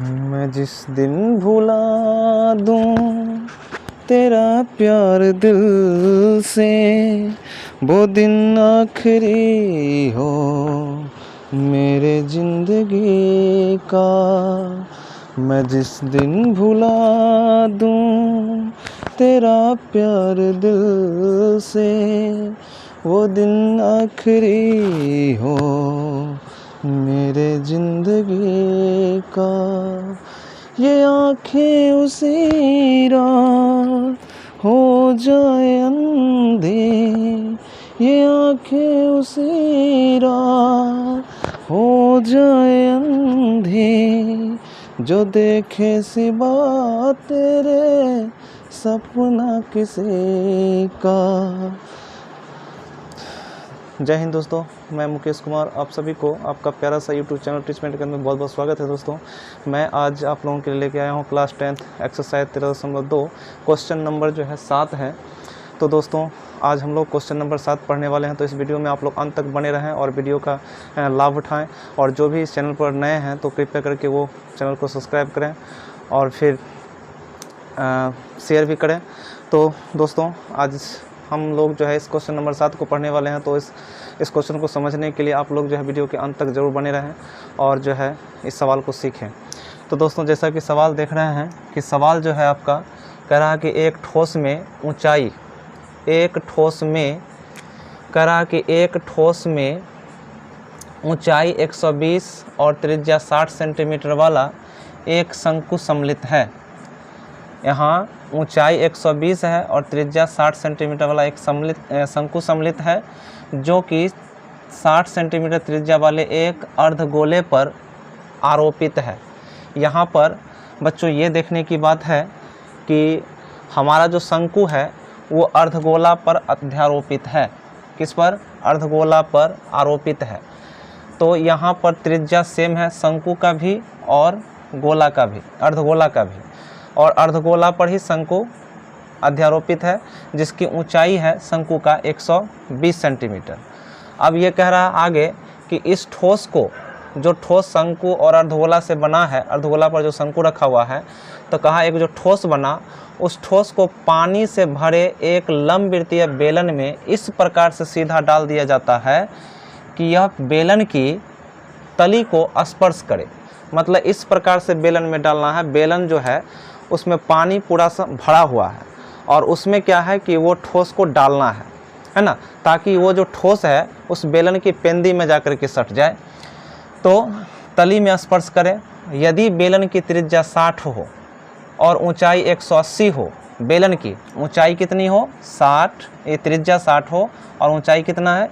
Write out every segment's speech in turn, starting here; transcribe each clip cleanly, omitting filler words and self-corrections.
मैं जिस दिन भुला दूं तेरा प्यार दिल से, वो दिन आखिरी हो मेरे जिंदगी का। मैं जिस दिन भुला दूं तेरा प्यार दिल से, वो दिन आखिरी हो मेरे जिंदगी का। ये आँखें उसी रात हो जाए अंधे, ये आँखें उसी रात हो जाए अंधे, जो देखे सिवा तेरे सपना किसी का। जय हिंद दोस्तों, मैं मुकेश कुमार आप सभी को आपका प्यारा सा यूट्यूब चैनल टीचमेंट के अंदर बहुत बहुत स्वागत है। दोस्तों मैं आज आप लोगों के लिए लेके आया हूँ class 10th exercise 13.2 question number जो है 7 है। तो दोस्तों आज हम लोग क्वेश्चन नंबर 7 पढ़ने वाले हैं। तो इस वीडियो में आप लोग अंत तक बने रहें और वीडियो का लाभ उठाएं। और जो भी इस चैनल पर नए हैं तो कृपया करके वो चैनल को सब्सक्राइब करें और फिर शेयर भी करें। तो दोस्तों आज हम लोग जो है इस क्वेश्चन नंबर 7 को पढ़ने वाले हैं। तो इस क्वेश्चन को समझने के लिए आप लोग जो है वीडियो के अंत तक ज़रूर बने रहें और जो है इस सवाल को सीखें। तो दोस्तों जैसा कि सवाल देख रहे हैं कि सवाल जो है आपका कह रहा है कि एक ठोस में ऊंचाई, एक ठोस में कह रहा है कि एक ठोस में ऊंचाई 120 और त्रिज्या 60 सेंटीमीटर वाला एक शंकु सम्मिलित है। यहाँ ऊंचाई 120 है और त्रिज्या 60 सेंटीमीटर वाला एक शंकु सम्मिलित है, जो कि 60 सेंटीमीटर त्रिज्या वाले एक अर्धगोले पर आरोपित है। यहाँ पर बच्चों ये देखने की बात है कि हमारा जो शंकु है वो अर्धगोला पर अध्यारोपित है। किस पर? अर्धगोला पर आरोपित है। तो यहाँ पर त्रिज्या सेम है शंकु का भी और गोला का भी, अर्धगोला का भी, और अर्धगोला पर ही शंकु अध्यारोपित है, जिसकी ऊंचाई है शंकु का 120 सेंटीमीटर। अब ये कह रहा है आगे कि इस ठोस को, जो ठोस शंकु और अर्धगोला से बना है, अर्धगोला पर जो शंकु रखा हुआ है, तो कहा एक जो ठोस बना उस ठोस को पानी से भरे एक लंबवृत्तीय बेलन में इस प्रकार से सीधा डाल दिया जाता है कि यह बेलन की तली को स्पर्श करे। मतलब इस प्रकार से बेलन में डालना है। बेलन जो है उसमें पानी पूरा भरा हुआ है और उसमें क्या है कि वो ठोस को डालना है ना, ताकि वो जो ठोस है उस बेलन की पेंदी में जाकर के सट जाए, तो तली में स्पर्श करे। यदि बेलन की त्रिज्या 60 हो और ऊंचाई 180 हो, बेलन की ऊंचाई कितनी हो? 60, ये त्रिज्या 60 हो और ऊंचाई कितना है?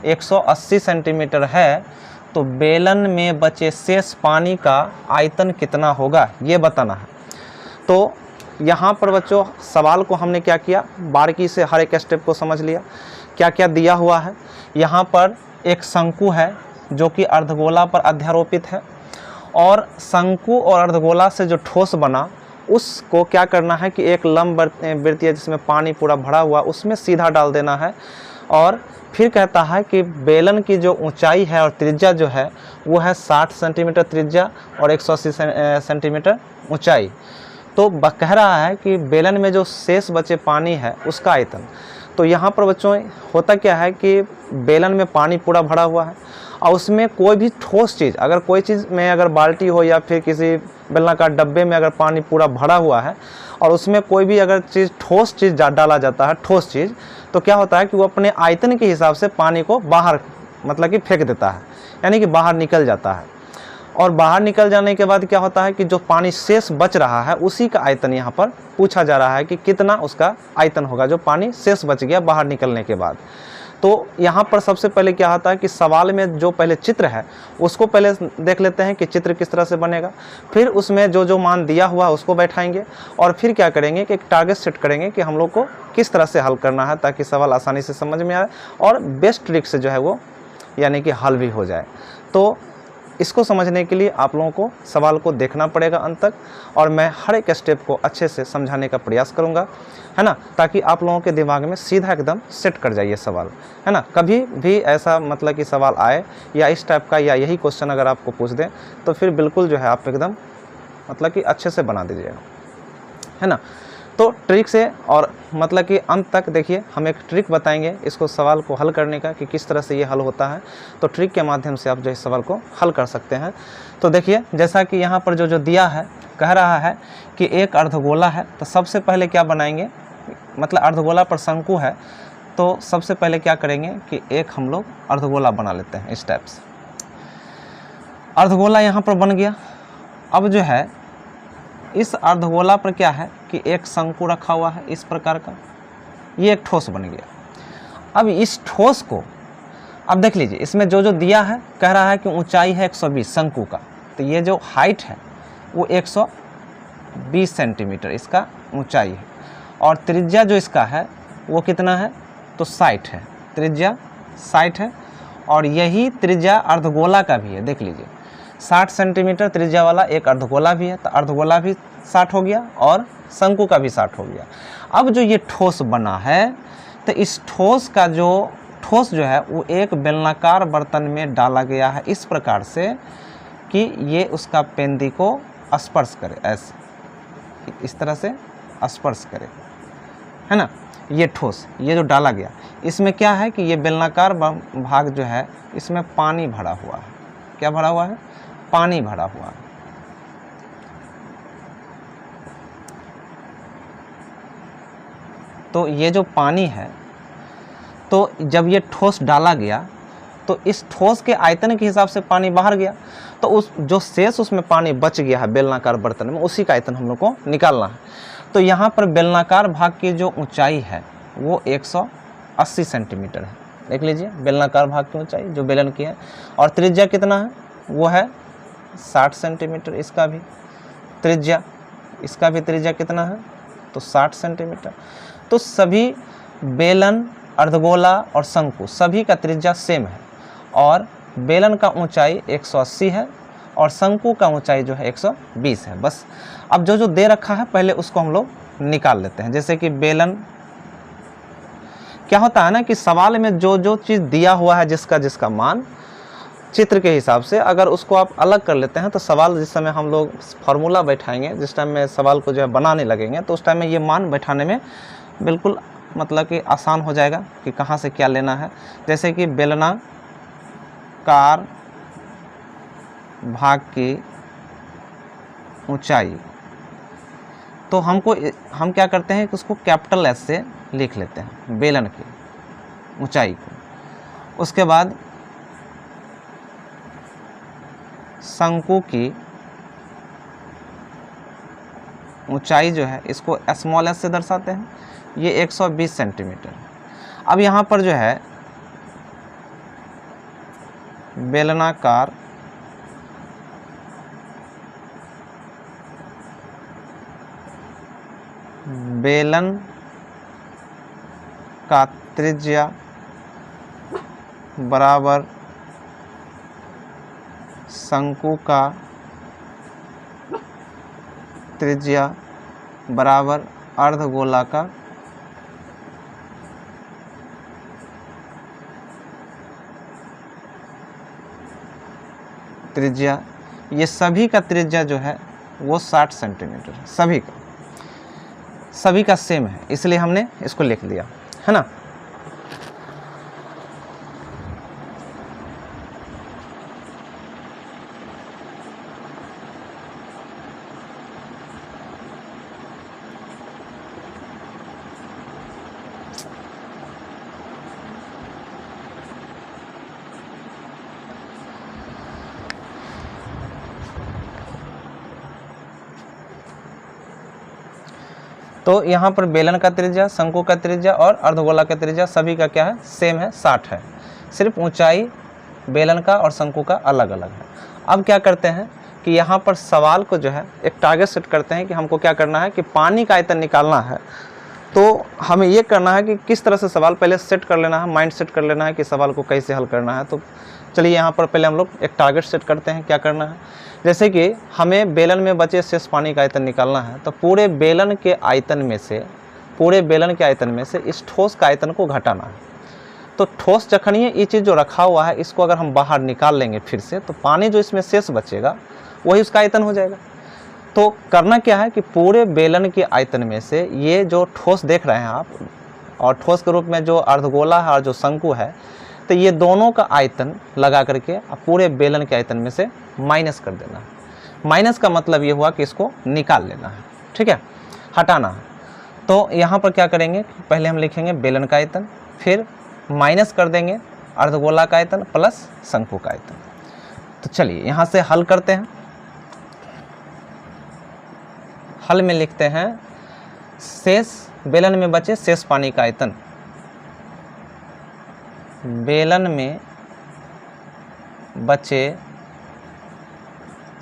180 सेंटीमीटर है, तो बेलन में बचे शेष पानी का आयतन कितना होगा ये बताना है। तो यहाँ पर बच्चों सवाल को हमने क्या किया, बारीकी से हर एक स्टेप को समझ लिया। क्या क्या दिया हुआ है? यहाँ पर एक शंकु है जो कि अर्धगोला पर अध्यारोपित है, और शंकु और अर्धगोला से जो ठोस बना उसको क्या करना है कि एक लंबवृत्तीय जिसमें पानी पूरा भरा हुआ उसमें सीधा डाल देना है। और फिर कहता है कि बेलन की जो ऊंचाई है और त्रिज्या जो है वो है 60 सेंटीमीटर त्रिज्या और 180 सेंटीमीटर ऊंचाई। तो कह रहा है कि बेलन में जो शेष बचे पानी है उसका आयतन। तो यहाँ पर बच्चों होता क्या है कि बेलन में पानी पूरा भरा हुआ है और उसमें कोई भी ठोस चीज़, अगर कोई चीज़ में अगर बाल्टी हो या फिर किसी बेलनाकार डब्बे में अगर पानी पूरा भरा हुआ है और उसमें कोई भी अगर चीज़ ठोस चीज़ डाला जाता है, ठोस चीज़, तो क्या होता है कि वो अपने आयतन के हिसाब से पानी को बाहर मतलब कि फेंक देता है, यानी कि बाहर निकल जाता है। और बाहर निकल जाने के बाद क्या होता है कि जो पानी शेष बच रहा है उसी का आयतन यहाँ पर पूछा जा रहा है कि कितना उसका आयतन होगा जो पानी शेष बच गया बाहर निकलने के बाद। तो यहाँ पर सबसे पहले क्या होता है कि सवाल में जो पहले चित्र है उसको पहले देख लेते हैं कि चित्र किस तरह से बनेगा। फिर उसमें जो जो मान दिया हुआ है उसको बैठाएंगे और फिर क्या करेंगे कि एक टारगेट सेट करेंगे कि हम लोग को किस तरह से हल करना है ताकि सवाल आसानी से समझ में आए और बेस्ट ट्रिक से जो है वो यानी कि हल भी हो जाए। तो इसको समझने के लिए आप लोगों को सवाल को देखना पड़ेगा अंत तक, और मैं हर एक स्टेप को अच्छे से समझाने का प्रयास करूंगा, है ना, ताकि आप लोगों के दिमाग में सीधा एकदम सेट कर जाइए सवाल, है ना। कभी भी ऐसा मतलब कि सवाल आए या इस टाइप का या यही क्वेश्चन अगर आपको पूछ दें तो फिर बिल्कुल जो है आप एकदम मतलब कि अच्छे से बना दीजिएगा, है ना। तो ट्रिक से और मतलब कि अंत तक देखिए, हम एक ट्रिक बताएंगे इसको सवाल को हल करने का कि किस तरह से ये हल होता है। तो ट्रिक के माध्यम से आप जो इस सवाल को हल कर सकते हैं। तो देखिए, जैसा कि यहाँ पर जो दिया है, कह रहा है कि एक अर्धगोला है, तो सबसे पहले क्या बनाएंगे, मतलब अर्धगोला पर शंकु है, तो सबसे पहले क्या करेंगे कि एक हम लोग अर्धगोला बना लेते हैं इस टाइप से। अर्धगोला यहाँ पर बन गया। अब जो है इस अर्धगोला पर क्या है कि एक शंकु रखा हुआ है इस प्रकार का, ये एक ठोस बन गया। अब इस ठोस को अब देख लीजिए, इसमें जो दिया है, कह रहा है कि ऊंचाई है 120 शंकु का, तो ये जो हाइट है वो 120 सेंटीमीटर इसका ऊंचाई है, और त्रिज्या जो इसका है वो कितना है, तो 60 है, त्रिज्या 60 है। और यही त्रिज्या अर्धगोला का भी है, देख लीजिए 60 सेंटीमीटर त्रिज्या वाला एक अर्धगोला भी है, तो अर्धगोला भी 60 हो गया और शंकु का भी 60 हो गया। अब जो ये ठोस बना है, तो इस ठोस जो है वो एक बेलनाकार बर्तन में डाला गया है इस प्रकार से कि ये उसका पेंदी को स्पर्श करे, ऐसे इस तरह से स्पर्श करे, है ना। ये ठोस, ये जो डाला गया, इसमें क्या है कि ये बेलनाकार भाग जो है इसमें पानी भरा हुआ है। क्या भरा हुआ है, पानी भरा हुआ है। तो ये जो पानी है, तो जब ये ठोस डाला गया तो इस ठोस के आयतन के हिसाब से पानी बाहर गया, तो उस जो शेष उसमें पानी बच गया है बेलनाकार बर्तन में, उसी का आयतन हम लोग को निकालना है। तो यहाँ पर बेलनाकार भाग की जो ऊंचाई है वो 180 सेंटीमीटर है। देख लीजिए, बेलनाकार भाग की ऊंचाई जो बेलन की है, और त्रिज्या कितना है, वो है 60 सेंटीमीटर। इसका भी त्रिज्या कितना है, तो 60 सेंटीमीटर। तो सभी बेलन, अर्धगोला और शंकु सभी का त्रिज्या सेम है, और बेलन का ऊंचाई 180 है और शंकु का ऊंचाई जो है 120 है। बस अब जो दे रखा है पहले उसको हम लोग निकाल लेते हैं। जैसे कि बेलन, क्या होता है ना कि सवाल में जो चीज़ दिया हुआ है जिसका मान चित्र के हिसाब से, अगर उसको आप अलग कर लेते हैं तो सवाल जिस समय हम लोग फार्मूला बैठाएंगे, जिस टाइम में सवाल को जो है बनाने लगेंगे, तो उस टाइम में ये मान बैठाने में बिल्कुल मतलब कि आसान हो जाएगा कि कहाँ से क्या लेना है। जैसे कि बेलनाकार भाग की ऊंचाई, तो हम क्या करते हैं कि उसको कैपिटल एस से लिख लेते हैं, बेलन की ऊंचाई को। उसके बाद शंकु की ऊंचाई जो है इसको स्मॉल एस से दर्शाते हैं, ये 120 सेंटीमीटर। अब यहाँ पर जो है बेलनाकार बेलन का त्रिज्या बराबर शंकु का त्रिज्या बराबर अर्धगोला का त्रिज्या। ये सभी का त्रिज्या जो है वो 60 सेंटीमीटर है, सभी का सेम है, इसलिए हमने इसको लिख दिया, है ना। तो यहाँ पर बेलन का त्रिज्या, शंकु का त्रिज्या और अर्धगोला का त्रिज्या सभी का क्या है, सेम है, 60 है। सिर्फ ऊंचाई बेलन का और शंकु का अलग अलग है। अब क्या करते हैं कि यहाँ पर सवाल को जो है एक टारगेट सेट करते हैं कि हमको क्या करना है कि पानी का आयतन निकालना है। तो हमें ये करना है कि किस तरह से सवाल पहले सेट कर लेना है, माइंड सेट कर लेना है कि सवाल को कैसे हल करना है। तो चलिए यहाँ पर पहले हम लोग एक टारगेट सेट करते हैं, क्या करना है। जैसे कि हमें बेलन में बचे शेष पानी का आयतन निकालना है, तो पूरे बेलन के आयतन में से इस ठोस का आयतन को घटाना है। तो ठोस जखन ये चीज़ जो रखा हुआ है इसको अगर हम बाहर निकाल लेंगे फिर से, तो पानी जो इसमें शेष बचेगा वही उसका आयतन हो जाएगा। तो करना क्या है कि पूरे बेलन के आयतन में से ये जो ठोस देख रहे हैं आप, और ठोस के रूप में जो अर्धगोला है और जो शंकु है, तो ये दोनों का आयतन लगा करके पूरे बेलन के आयतन में से माइनस कर देना है। माइनस का मतलब ये हुआ कि इसको निकाल लेना है, ठीक है, हटाना है। तो यहाँ पर क्या करेंगे, पहले हम लिखेंगे बेलन का आयतन, फिर माइनस कर देंगे अर्धगोला का आयतन प्लस शंकु का आयतन। तो चलिए यहाँ से हल करते हैं। हल में लिखते हैं शेष बेलन में बचे शेष पानी का आयतन। बेलन में बचे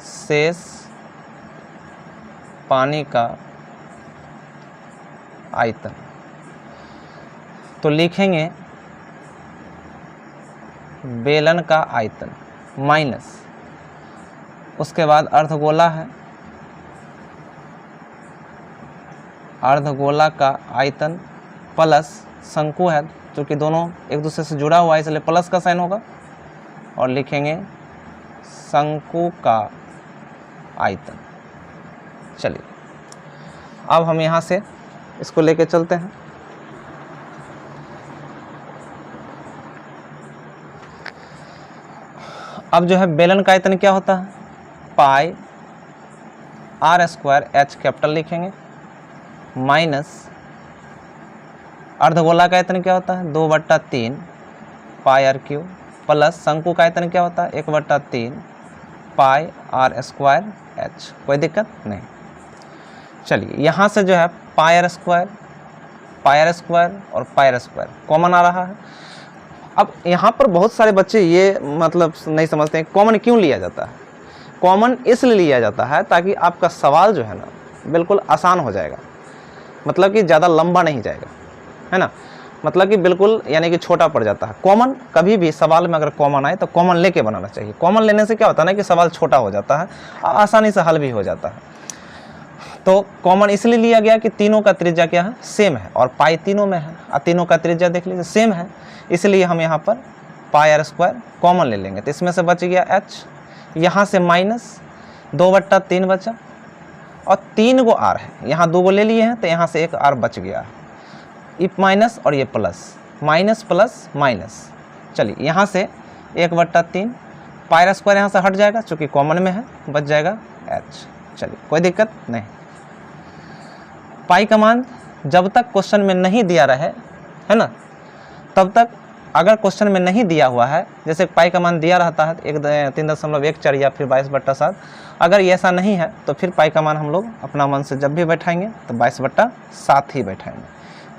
शेष पानी का आयतन, तो लिखेंगे बेलन का आयतन माइनस, उसके बाद अर्धगोला है, अर्धगोला का आयतन प्लस शंकु है, क्योंकि दोनों एक दूसरे से जुड़ा हुआ है इसलिए प्लस का साइन होगा, और लिखेंगे शंकु का आयतन। चलिए अब हम यहाँ से इसको लेके चलते हैं। अब जो है बेलन का आयतन क्या होता है, पाई आर स्क्वायर एच कैपिटल लिखेंगे, माइनस अर्धगोला का आयतन क्या होता है 2/3 पाई आर क्यू, प्लस शंकु का आयतन क्या होता है 1/3 पाई आर स्क्वायर एच। कोई दिक्कत नहीं। चलिए यहाँ से जो है पाई आर स्क्वायर और पाई आर स्क्वायर कॉमन आ रहा है। अब यहाँ पर बहुत सारे बच्चे ये मतलब नहीं समझते हैं कॉमन क्यों लिया जाता है। कॉमन इसलिए लिया जाता है ताकि आपका सवाल जो है ना बिल्कुल आसान हो जाएगा, मतलब कि ज़्यादा लंबा नहीं जाएगा, है ना, मतलब कि बिल्कुल यानी कि छोटा पड़ जाता है। कॉमन कभी भी सवाल में अगर कॉमन आए तो कॉमन लेके बनाना चाहिए। कॉमन लेने से क्या होता है ना कि सवाल छोटा हो जाता है, आसानी से हल भी हो जाता है। तो कॉमन इसलिए लिया गया कि तीनों का त्रिज्या क्या है सेम है, और पाई तीनों में है, और तीनों का त्रिज्या देख लीजिए सेम है, इसलिए हम यहाँ पर पाई आर स्क्वायर कॉमन ले लेंगे। तो इसमें से बच गया एच, यहाँ से माइनस 2/3 बचा, और 3 गो आर है, यहाँ 2 गो ले लिए हैं तो यहाँ से एक आर बच गया है। ये माइनस और ये प्लस, माइनस प्लस माइनस। चलिए यहाँ से 1/3 पाई आर स्क्वायर यहाँ से हट जाएगा चूँकि कॉमन में है, बच जाएगा एच। चलिए कोई दिक्कत नहीं। पाई का मान जब तक क्वेश्चन में नहीं दिया रहे, है ना, तब तक, अगर क्वेश्चन में नहीं दिया हुआ है, जैसे पाई का मान दिया रहता है 3.14 या फिर 22/7, अगर ये ऐसा नहीं है तो फिर पाई का मान हम लोग अपना मन से जब भी बैठाएंगे तो 22/7 ही बैठाएंगे।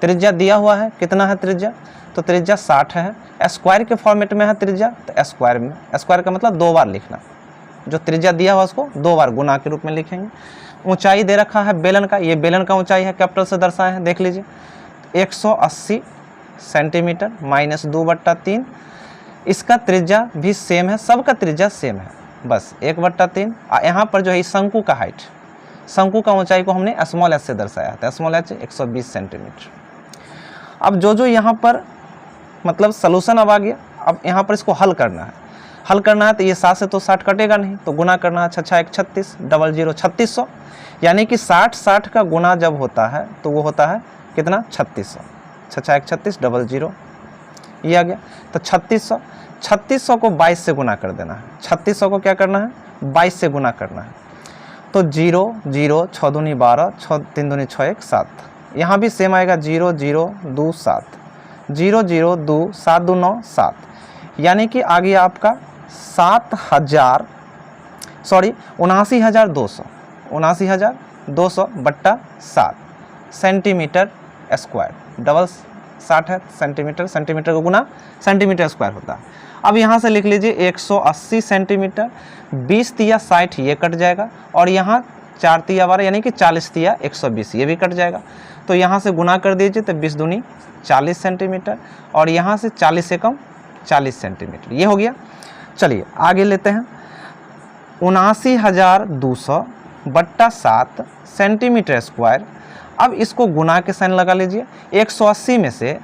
त्रिज्या दिया हुआ है, कितना है त्रिज्या, तो त्रिज्या 60 है, स्क्वायर के फॉर्मेट में है त्रिज्या, तो स्क्वायर में, स्क्वायर का मतलब 2 बार लिखना, जो त्रिज्या दिया हुआ उसको 2 बार गुना के रूप में लिखेंगे। ऊंचाई दे रखा है बेलन का, ये बेलन का ऊंचाई है, कैपिटल से दर्शाए हैं, देख लीजिए 180 सेंटीमीटर माइनस 2/3। इसका त्रिज्या भी सेम है, सबका त्रिज्या सेम है, बस 1/3। यहाँ पर जो है शंकु का हाइट, शंकु का ऊंचाई को हमने स्मॉल एच से दर्शाया था, स्मॉल एच 120 सेंटीमीटर। अब जो यहाँ पर मतलब सलूशन अब आ गया, अब यहाँ पर इसको हल करना है। हल करना है तो ये 7 से तो 60 कटेगा नहीं, तो गुना करना है, 6 1 36, 00 3600, यानी कि 60 का गुना जब होता है तो वो होता है कितना 3600, 6 1 36 00 ये आ गया। तो 3600 को 22 से गुना कर देना है, 3600 को क्या करना है 22 से गुना करना है, तो 0 0 6 दूनी 12, 6 3 दूनी 6 1 7, यहाँ भी सेम आएगा 0 0 2 7, 0 0 2 7 2 9 7, यानी कि आ गया आपका 79,200/7 सेंटीमीटर स्क्वायर, डबल 60 है, सेंटीमीटर को गुना सेंटीमीटर स्क्वायर होता है। अब यहाँ से लिख लीजिए 180 सेंटीमीटर, 20 तिया 60 ये कट जाएगा, और यहाँ 4 तिया 12 यानी कि 40 तिया 120 ये भी कट जाएगा। तो यहाँ से गुना कर दीजिए तो 20 दूनी 40 सेंटीमीटर, और यहाँ से 40 से कम 40 सेंटीमीटर, ये हो गया। चलिए आगे लेते हैं, 79,200/7 सेंटीमीटर स्क्वायर। अब इसको गुना के साइन लगा लीजिए, 180 में से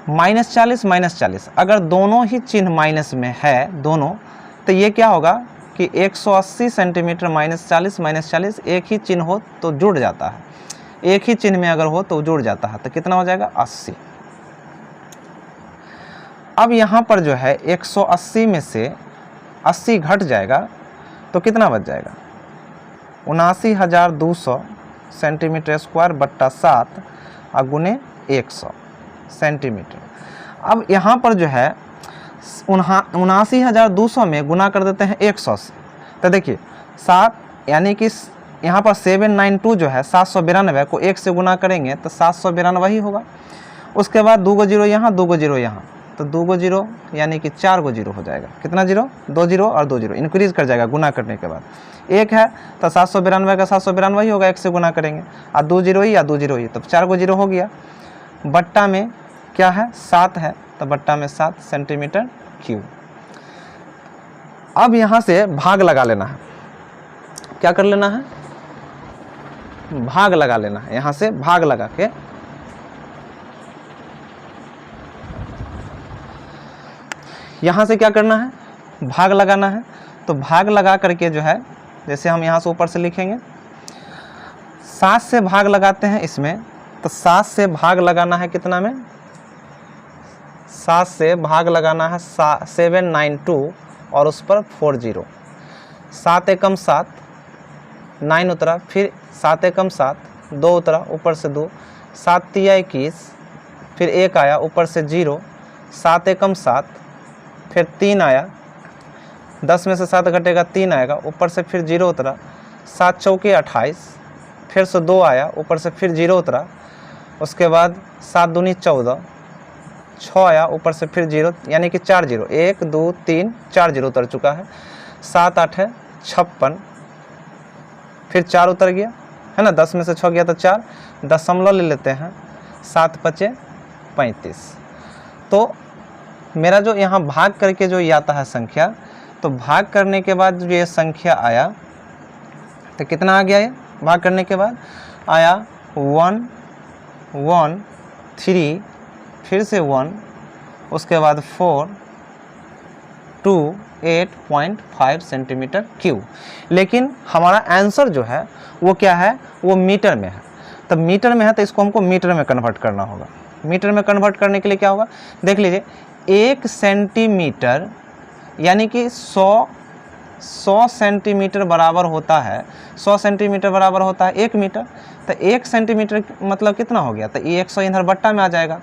-40 -40, अगर दोनों ही चिन्ह माइनस में है दोनों, तो ये क्या होगा कि 180 सेंटीमीटर -40 एक ही चिन्ह हो तो जुड़ जाता है, एक ही चिन्ह में अगर हो तो जुड़ जाता है, तो कितना हो जाएगा 80। अब यहाँ पर जो है 180 में से 80 घट जाएगा तो कितना बच जाएगा 79,200 सेंटीमीटर स्क्वायर बट्टा 7 और गुने 100 सेंटीमीटर। अब यहाँ पर जो है 79,200 में गुना कर देते हैं 100 से, तो देखिए 7 यानी कि यहाँ पर 792 जो है 792 को 1 से गुना करेंगे तो 792 ही होगा। उसके बाद 2 गो जीरो यहाँ 2 गो जीरो यहाँ, तो 2 गो जीरो यानी कि 4 गो जीरो हो जाएगा। कितना जीरो 2 जीरो और 2 जीरो इंक्रीज कर जाएगा गुना करने के बाद। 1 है तो 792 का 792 ही होगा, 1 से गुना करेंगे, और 2 जीरो ही या 2 जीरो ही, तो 4 गो जीरो हो गया। बट्टा में क्या है 7 है, तो बट्टा में 7 सेंटीमीटर क्यूब। अब यहाँ से भाग लगा लेना है, क्या कर लेना है भाग लगा लेना है। यहाँ से भाग लगा के यहाँ से क्या करना है भाग लगाना है। तो भाग लगा करके जो है जैसे हम यहाँ से ऊपर से लिखेंगे 7 से भाग लगाते हैं इसमें, तो 7 से भाग लगाना है कितना में 7 से भाग लगाना है 792 और उस पर 40, 7 एकम 7 9 उतरा, फिर 7 एकम 7 2 उतरा ऊपर से 2, 7 तिया 21, फिर 1 आया ऊपर से 0, 7 एकम 7 फिर 3 आया, 10 में से 7 घटेगा 3 आएगा ऊपर से फिर 0 उतरा, 7 चौके 28, फिर से 2 आया ऊपर से फिर 0 उतरा, उसके बाद 7 दूनी 14, 6 आया ऊपर से फिर 0 यानी कि 4 जीरो 1 2 3 4 जीरो उतर चुका है, 7 8 है 56, फिर 4 उतर गया है ना, 10 में से 6 गया तो 4, दशमलव ले लेते हैं 7 पचे 35। तो मेरा जो यहाँ भाग करके जो ये आता है संख्या, तो भाग करने के बाद जो ये संख्या आया तो कितना आ गया, ये भाग करने के बाद आया 1 1 3, फिर से 1, उसके बाद 4 2 8.5 सेंटीमीटर क्यूब। लेकिन हमारा आंसर जो है वो क्या है, वो मीटर में है। तो मीटर में है तो इसको हमको मीटर में कन्वर्ट करना होगा। मीटर में कन्वर्ट करने के लिए क्या होगा, देख लीजिए 1 सेंटीमीटर यानी कि 100 सेंटीमीटर बराबर होता है, 100 सेंटीमीटर बराबर होता है 1 मीटर। तो 1 सेंटीमीटर मतलब कितना हो गया, तो ये 100 इधर बट्टा में आ जाएगा,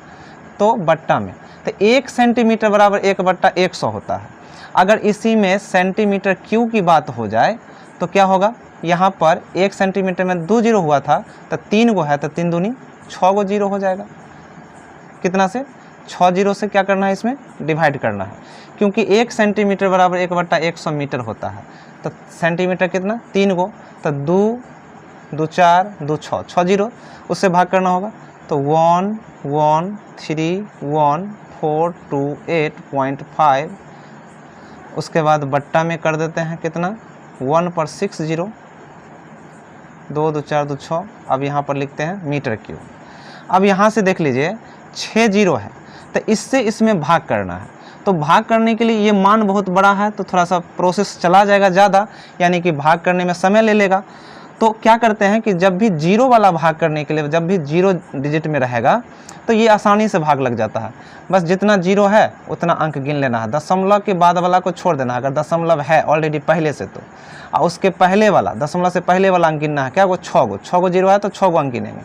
तो बट्टा में तो 1 सेंटीमीटर बराबर 1/100 होता है। अगर इसी में सेंटीमीटर क्यूब की बात हो जाए तो क्या होगा, यहाँ पर 1 सेंटीमीटर में 2 जीरो हुआ था तो 3 गो है, तो 3 दूनी 6 गो जीरो हो जाएगा। कितना से 6 जीरो से क्या करना है, इसमें डिवाइड करना है, क्योंकि 1 सेंटीमीटर बराबर 1/100 मीटर होता है। तो सेंटीमीटर कितना 3 गो, तो 2 2 4 2 6 6 जीरो उससे भाग करना होगा। तो 1 1 3 1 4 2 8.5, उसके बाद बट्टा में कर देते हैं कितना 1 पर 6 जीरो, 2 2 4 2 6। अब यहाँ पर लिखते हैं मीटर क्यूब। अब यहाँ से देख लीजिए 6 जीरो है, तो इससे इसमें भाग करना है। तो भाग करने के लिए ये मान बहुत बड़ा है तो थोड़ा सा प्रोसेस चला जाएगा ज़्यादा, यानी कि भाग करने में समय ले लेगा। तो क्या करते हैं कि जब भी जीरो वाला भाग करने के लिए, जब भी जीरो डिजिट में रहेगा तो ये आसानी से भाग लग जाता है। बस जितना जीरो है उतना अंक गिन लेना है, दशमलव के बाद वाला को छोड़ देना है। अगर दशमलव है ऑलरेडी पहले से तो, और उसके पहले वाला दशमलव से पहले वाला अंक गिनना है, क्या वो 6 गो जीरो है तो 6 गो अंक गिनेंगे,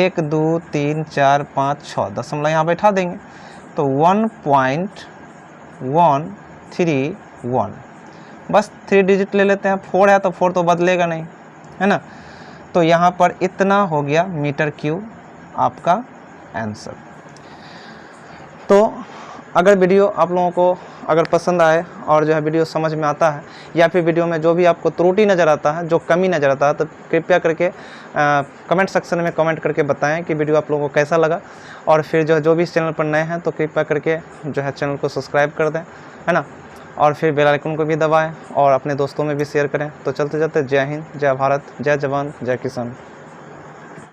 1 2 3 4 5 6, दशमलव यहाँ बैठा देंगे तो 1.131, बस 3 डिजिट ले लेते हैं। 4 है तो 4 तो बदलेगा नहीं, है ना। तो यहाँ पर इतना हो गया मीटर क्यूब आपका आंसर। तो अगर वीडियो आप लोगों को अगर पसंद आए और जो है वीडियो समझ में आता है, या फिर वीडियो में जो भी आपको त्रुटि नज़र आता है, जो कमी नज़र आता है, तो कृपया करके कमेंट सेक्शन में कमेंट करके बताएं कि वीडियो आप लोगों को कैसा लगा। और फिर जो भी इस चैनल पर नए हैं तो कृपया करके जो है चैनल को सब्सक्राइब कर दें, है ना, और फिर बेल आइकन को भी दबाएं और अपने दोस्तों में भी शेयर करें। तो चलते चलते जय हिंद, जय भारत, जय जवान, जय किसान।